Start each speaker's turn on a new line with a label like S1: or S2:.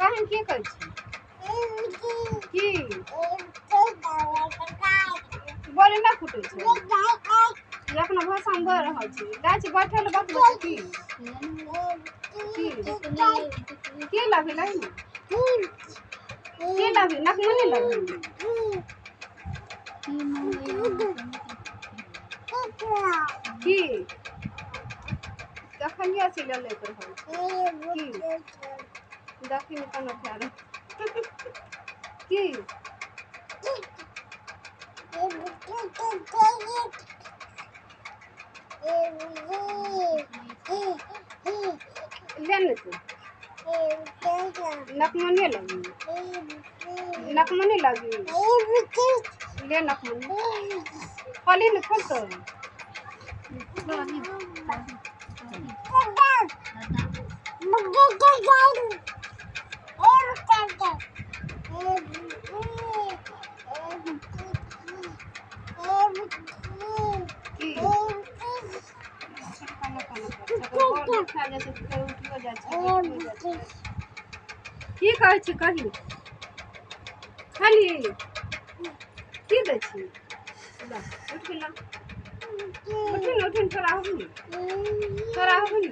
S1: कहीं के कहै छी की बोले ना फुटे छै ये अपना भाषा में बोल रहल छी गाय छी बैठल बतबै छी की लगे नहीं की लगे नकमनी लगे की कखनिया से ले लेकर हो की देखी में कनो ख्याल की लेने तू नकमनी लगी ले नकमनी खोली न खोल तो की कहै छी कही खाली की दै छी उठिन थोड़ा होबी थोड़ा होबी